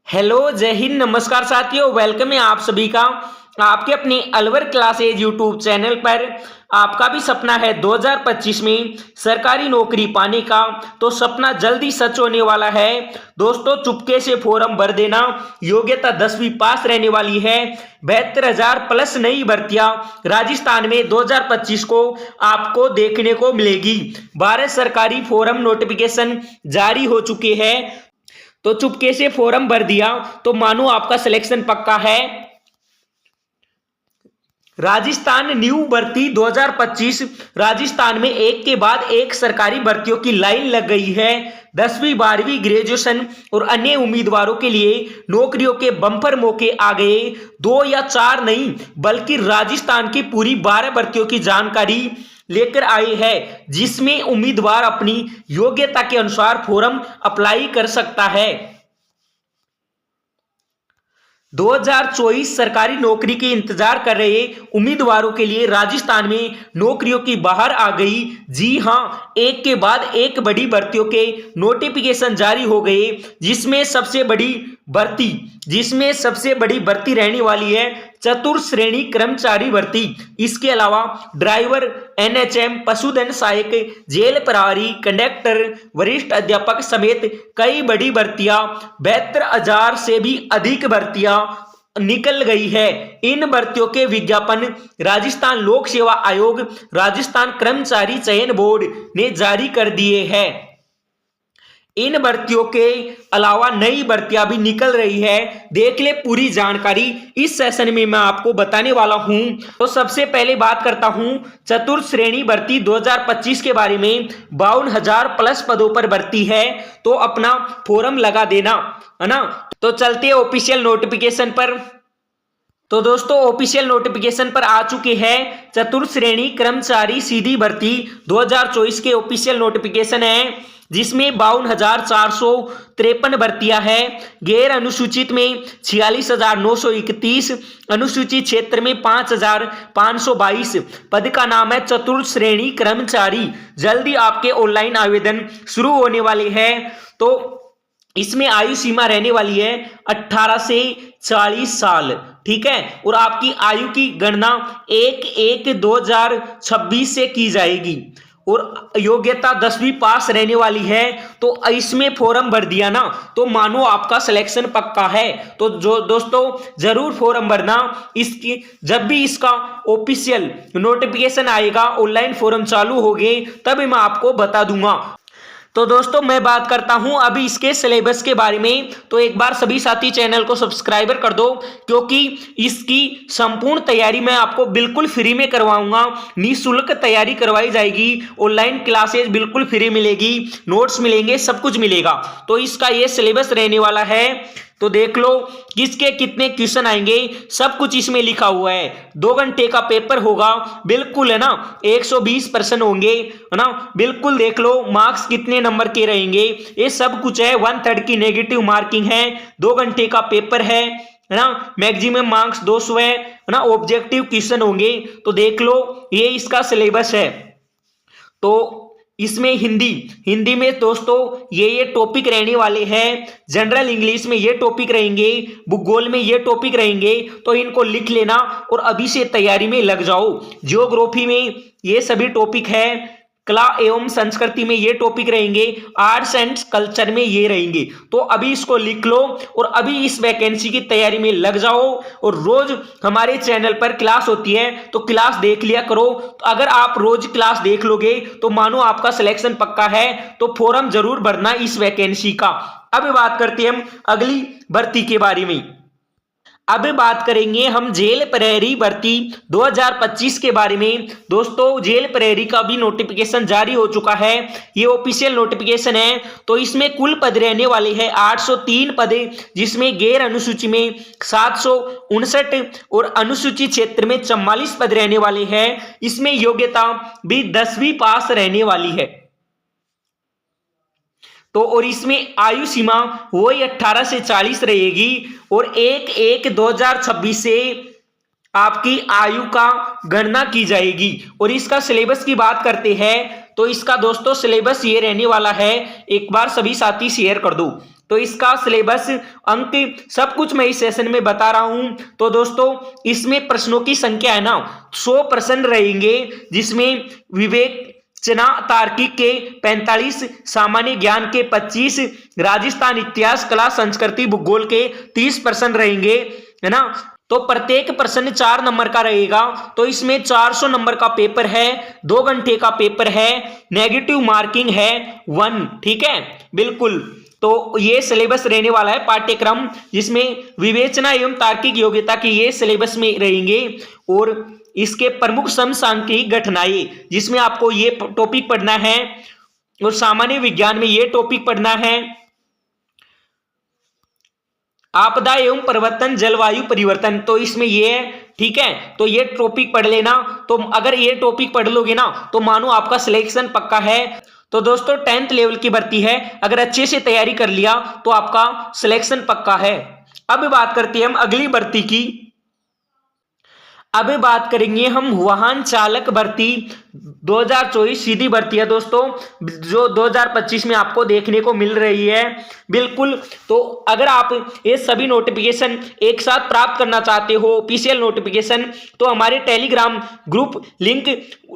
Hello, जय हिंद, नमस्कार साथियों। वेलकम है आप सभी का आपके अपने अलवर क्लासेज यूट्यूब चैनल पर। आपका भी सपना है 2025 में सरकारी नौकरी पाने का, तो सपना जल्दी सच होने वाला है। दोस्तों, चुपके से फॉर्म भर देना। योग्यता 10वीं पास रहने वाली है। 72,000 प्लस नई भर्तियां राजस्थान में 2025 को आपको देखने को मिलेगी। 12 सरकारी फॉर्म नोटिफिकेशन जारी हो चुके हैं, तो चुपके से फॉर्म भर दिया तो मानो आपका सिलेक्शन पक्का है। राजस्थान न्यू भर्ती 2025। राजस्थान में एक के बाद एक सरकारी भर्तियों की लाइन लग गई है। 10वीं 12वीं ग्रेजुएशन और अन्य उम्मीदवारों के लिए नौकरियों के बम्पर मौके आ गए। 2 या 4 नहीं बल्कि राजस्थान की पूरी 12 भर्तियों की जानकारी लेकर आए हैं, जिसमें उम्मीदवार अपनी योग्यता के अनुसार फॉर्म अप्लाई कर सकता है। 2024 सरकारी नौकरी के इंतजार कर रहे उम्मीदवारों के लिए राजस्थान में नौकरियों की बहार आ गई। जी हां, एक के बाद एक बड़ी भर्तियों के नोटिफिकेशन जारी हो गए, जिसमें सबसे बड़ी भर्ती रहने वाली है चतुर्थ श्रेणी कर्मचारी भर्ती। इसके अलावा ड्राइवर, एनएचएम, पशुधन सहायक, जेल प्रहरी, कंडक्टर, वरिष्ठ अध्यापक समेत कई बड़ी भर्तियां 72,000 से भी अधिक भर्तियां निकल गई है। इन भर्तियों के विज्ञापन राजस्थान लोक सेवा आयोग, राजस्थान कर्मचारी चयन बोर्ड ने जारी कर दिए हैं। इन भर्तियों के अलावा नई भर्तियां भी निकल रही है। देख ले पूरी जानकारी इस सेशन में मैं आपको बताने वाला हूं। तो सबसे पहले बात करता हूं चतुर्थ श्रेणी भर्ती 2025 के बारे में। 52,000 प्लस पदों पर भर्ती है, तो अपना फॉर्म लगा देना, है ना। तो चलते हैं ऑफिशियल नोटिफिकेशन पर। तो दोस्तों, ऑफिशियल नोटिफिकेशन पर आ चुके हैं चतुर्थ श्रेणी कर्मचारी सीधी भर्ती 2024 के ऑफिशियल नोटिफिकेशन है, जिसमें 52,453 भर्तियां हैं। गैर अनुसूचित में 46,931, अनुसूचित क्षेत्र में 5,522 पद का नाम है चतुर्थ श्रेणी कर्मचारी। जल्दी आपके ऑनलाइन आवेदन शुरू होने वाले हैं। तो इसमें आयु सीमा रहने वाली है 18 से 40 साल, ठीक है। और आपकी आयु की गणना 1/1/2026 से की जाएगी और योग्यता 10वीं पास रहने वाली है। तो इसमें फॉर्म भर दिया ना, तो मानो आपका सिलेक्शन पक्का है। तो जो दोस्तों, जरूर फॉर्म भरना। इसकी जब भी इसका ऑफिशियल नोटिफिकेशन आएगा, ऑनलाइन फॉर्म चालू हो गए, तब मैं आपको बता दूंगा। तो दोस्तों, मैं बात करता हूं अभी इसके सिलेबस के बारे में। तो एक बार सभी साथी चैनल को सब्सक्राइबर कर दो, क्योंकि इसकी संपूर्ण तैयारी मैं आपको बिल्कुल फ्री में करवाऊंगा। निःशुल्क तैयारी करवाई जाएगी। ऑनलाइन क्लासेस बिल्कुल फ्री मिलेगी, नोट्स मिलेंगे, सब कुछ मिलेगा। तो इसका ये सिलेबस रहने वाला है। तो देख लो किसके कितने क्वेश्चन आएंगे, सब कुछ इसमें लिखा हुआ है। 2 घंटे का पेपर होगा, बिल्कुल, है ना। 120 प्रश्न होंगे, है ना। बिल्कुल देख लो मार्क्स कितने नंबर के रहेंगे, ये सब कुछ है। 1/3 की नेगेटिव मार्किंग है। 2 घंटे का पेपर है ना। मैक्सिमम मार्क्स 200 है ना। ऑब्जेक्टिव क्वेश्चन होंगे। तो देख लो ये इसका सिलेबस है। तो इसमें हिंदी में दोस्तों ये टॉपिक रहने वाले हैं। जनरल इंग्लिश में ये टॉपिक रहेंगे, भूगोल में ये टॉपिक रहेंगे। तो इनको लिख लेना और अभी से तैयारी में लग जाओ। ज्योग्राफी में ये सभी टॉपिक है। कला एवं संस्कृति में ये टॉपिक रहेंगे। आर्ट्स एंड कल्चर में ये रहेंगे। तो अभी इसको लिख लो और अभी इस वैकेंसी की तैयारी में लग जाओ। और रोज हमारे चैनल पर क्लास होती है, तो क्लास देख लिया करो। तो अगर आप रोज क्लास देख लोगे तो मानो आपका सिलेक्शन पक्का है। तो फॉर्म जरूर भरना इस वैकेंसी का। अब बात करते हैं हम अगली भर्ती के बारे में। अब बात करेंगे हम जेल प्रहरी भर्ती 2025 के बारे में। दोस्तों, जेल प्रहरी का भी नोटिफिकेशन जारी हो चुका है। ये ऑफिशियल नोटिफिकेशन है। तो इसमें कुल पद रहने वाले हैं 803 पद, जिसमें गैर अनुसूची में 759 और अनुसूचित क्षेत्र में 44 पद रहने वाले हैं। इसमें योग्यता भी 10वीं पास रहने वाली है। तो और इसमें आयु सीमा वही 18 से 40 रहेगी और 1/1/2026 से आपकी आयु का गणना की जाएगी। और इसका सिलेबस की बात करते हैं तो इसका दोस्तों सिलेबस ये रहने वाला है। एक बार सभी साथी शेयर कर दो। तो इसका सिलेबस, अंक, सब कुछ मैं इस सेशन में बता रहा हूं। तो दोस्तों इसमें प्रश्नों की संख्या है ना 100 प्रश्न रहेंगे, जिसमें विवेचना तार्किक के 45, सामान्य ज्ञान के 25, राजस्थान इतिहास, कला, संस्कृति, भूगोल के 30 प्रश्न रहेंगे, है ना। तो प्रत्येक प्रश्न 4 नंबर का रहेगा। तो इसमें 400 नंबर का पेपर है, 2 घंटे का पेपर है, नेगेटिव मार्किंग है 1, ठीक है, बिल्कुल। तो ये सिलेबस रहने वाला है पाठ्यक्रम, जिसमें विवेचना एवं तार्किक योग्यता की ये सिलेबस में रहेंगे। और इसके प्रमुख समसामयिक घटनाएं, जिसमें आपको ये टॉपिक पढ़ना है, और सामान्य विज्ञान में ये टॉपिक पढ़ना है, आपदा एवं परिवर्तन, जलवायु परिवर्तन, तो इसमें ये है, ठीक है। तो ये टॉपिक पढ़ लेना। तो अगर ये टॉपिक पढ़ लोगे ना तो मानो आपका सिलेक्शन पक्का है। तो दोस्तों 10th लेवल की भर्ती है, अगर अच्छे से तैयारी कर लिया तो आपका सिलेक्शन पक्का है। अब बात करते हैं हम अगली भर्ती की। अब बात करेंगे हम वाहन चालक भर्ती 2024 सीधी भर्ती है दोस्तों, जो 2025 में आपको देखने को मिल रही है, बिल्कुल। तो अगर आप ये सभी नोटिफिकेशन एक साथ प्राप्त करना चाहते हो, ऑफिशियल नोटिफिकेशन, तो हमारे टेलीग्राम ग्रुप लिंक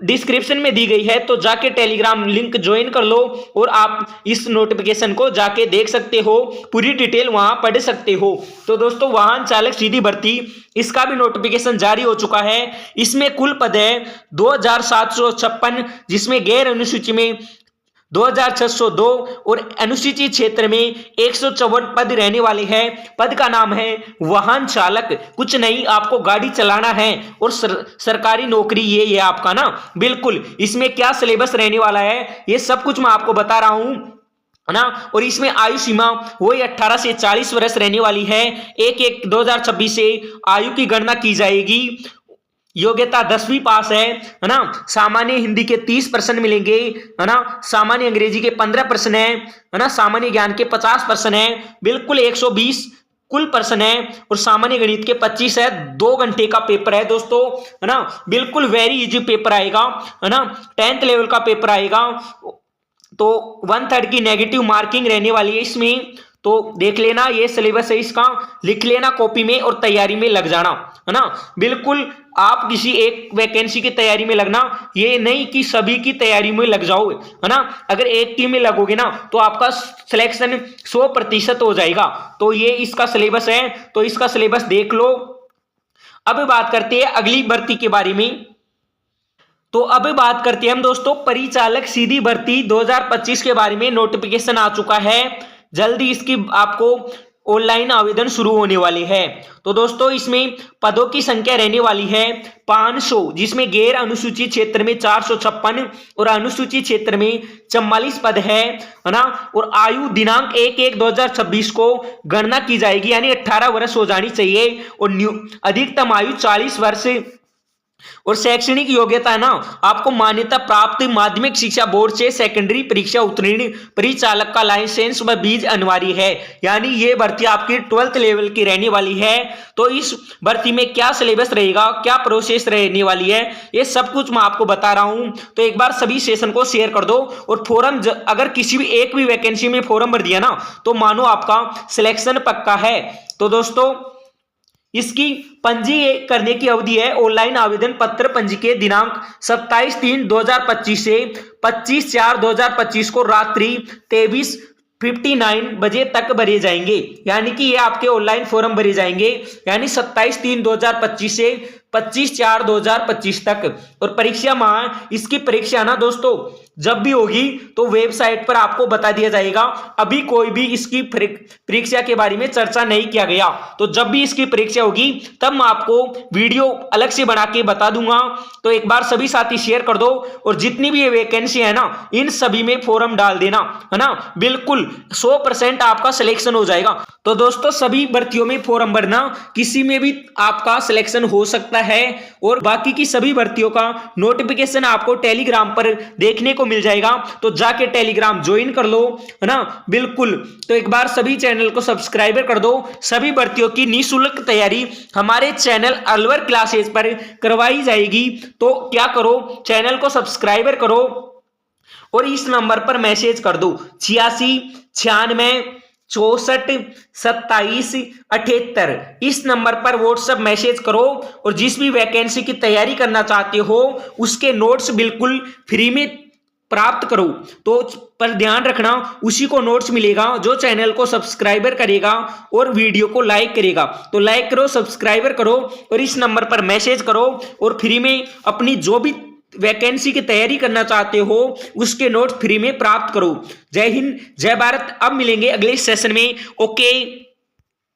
डिस्क्रिप्शन में दी गई है, तो जाके टेलीग्राम लिंक ज्वाइन कर लो और आप इस नोटिफिकेशन को जाके देख सकते हो, पूरी डिटेल वहां पढ़ सकते हो। तो दोस्तों वाहन चालक सीधी भर्ती, इसका भी नोटिफिकेशन जारी हो चुका है। इसमें कुल पद है 2756, जिसमें गैर अनुसूची में 2602 और अनुसूचित क्षेत्र में 154 पद रहने वाले हैं। पद का नाम है वाहन चालक, कुछ नहीं, आपको गाड़ी चलाना है और सरकारी नौकरी ये आपका ना, बिल्कुल। इसमें क्या सिलेबस रहने वाला है ये सब कुछ मैं आपको बता रहा हूं, है ना। और इसमें आयु सीमा वही 18 से 40 वर्ष रहने वाली है। 1/1/2026 से आयु की गणना की जाएगी। योग्यता 10वीं पास है ना। सामान्य हिंदी के 30 प्रश्न मिलेंगे, है ना। सामान्य अंग्रेजी के 15 प्रश्न है ना। सामान्य ज्ञान के 50 प्रश्न है, बिल्कुल 120 कुल प्रश्न है। और सामान्य गणित के 25 है। 2 घंटे का पेपर है दोस्तों, है ना। बिल्कुल वेरी इजी पेपर आएगा, है ना। 10th लेवल का पेपर आएगा। तो 1/3 की नेगेटिव मार्किंग रहने वाली है इसमें। तो देख लेना, ये सिलेबस है इसका, लिख लेना कॉपी में और तैयारी में लग जाना, है ना। बिल्कुल आप किसी एक वैकेंसी की तैयारी में लगना, ये नहीं कि सभी की तैयारी में लग जाओ, है ना। अगर एक की में लगोगे ना तो आपका सिलेक्शन 100% हो जाएगा। तो ये इसका सिलेबस है, तो इसका सिलेबस देख लो। अब बात करते हैं अगली भर्ती के बारे में। तो अब बात करते हैं हम दोस्तों परिचालक सीधी भर्ती 2025 के बारे में। नोटिफिकेशन आ चुका है, जल्दी इसकी आपको ऑनलाइन आवेदन शुरू होने वाले हैं। तो दोस्तों इसमें पदों की संख्या रहने वाली है 500, जिसमें गैर अनुसूचित क्षेत्र में 456 और अनुसूचित क्षेत्र में 44 पद है ना। और आयु दिनांक 1/1/2026 को गणना की जाएगी, यानी 18 वर्ष हो जानी चाहिए। और अधिकतम आयु 40 वर्ष। और शैक्षणिक योग्यता है ना, आपको मान्यता प्राप्त माध्यमिक शिक्षा बोर्ड से सेकेंडरी परीक्षा उत्तीर्ण परिचालक का लाइसेंस व बीज अनिवार्य है। यानी ये भर्ती आपकी 12th लेवल की रहने वाली है। तो इस भर्ती में क्या सिलेबस रहेगा, क्या प्रोसेस रहने वाली है, ये सब कुछ मैं आपको बता रहा हूं। तो एक बार सभी सेशन को शेयर कर दो। और फॉर्म अगर किसी भी एक भी वैकेंसी में फॉर्म भर दिया ना तो मानो आपका सिलेक्शन पक्का है। तो दोस्तों इसकी पंजी करने की अवधि है, ऑनलाइन आवेदन पत्र पंजी के दिनांक 27/3/2025 से 25/4/2025 को रात्रि 23:59 बजे तक भरे जाएंगे। यानी कि ये आपके ऑनलाइन फॉर्म भरे जाएंगे, यानी 27/3/2025 से 25/4/2025 तक। और परीक्षा माह, इसकी परीक्षा ना दोस्तों जब भी होगी तो वेबसाइट पर आपको बता दिया जाएगा। अभी कोई भी इसकी परीक्षा के बारे में चर्चा नहीं किया गया। तो जब भी इसकी परीक्षा होगी तब मैं आपको वीडियो अलग से बना के बता दूंगा। तो एक बार सभी साथी शेयर कर दो। और जितनी भी ये वैकेंसी है ना इन सभी में फॉर्म डाल देना, है ना। बिल्कुल 100% आपका सिलेक्शन हो जाएगा। तो दोस्तों सभी भर्तियों में फॉर्म भरना, किसी में भी आपका सिलेक्शन हो सकता है। और बाकी की सभी भर्तियों का नोटिफिकेशन आपको टेलीग्राम पर देखने को मिल जाएगा। तो जाके टेलीग्राम ज्वाइन कर लो, है ना। बिल्कुल, तो एक बार सभी चैनल को सब्सक्राइब कर दो। सभी भर्तियों की निःशुल्क तैयारी हमारे चैनल अलवर क्लासेस पर करवाई जाएगी। तो क्या करो, चैनल को सब्सक्राइब करो और इस नंबर पर मैसेज कर दो 86 96 642778। इस नंबर पर व्हाट्सएप मैसेज करो और जिस भी वैकेंसी की तैयारी करना चाहते हो उसके नोट्स बिल्कुल फ्री में प्राप्त करो। तो पर ध्यान रखना, उसी को नोट्स मिलेगा जो चैनल को सब्सक्राइबर करेगा और वीडियो को लाइक करेगा। तो लाइक करो, सब्सक्राइबर करो और इस नंबर पर मैसेज करो और फ्री में अपनी जो भी वैकेंसी की तैयारी करना चाहते हो उसके नोट्स फ्री में प्राप्त करो। जय हिंद, जय भारत। अब मिलेंगे अगले सेशन में। ओके।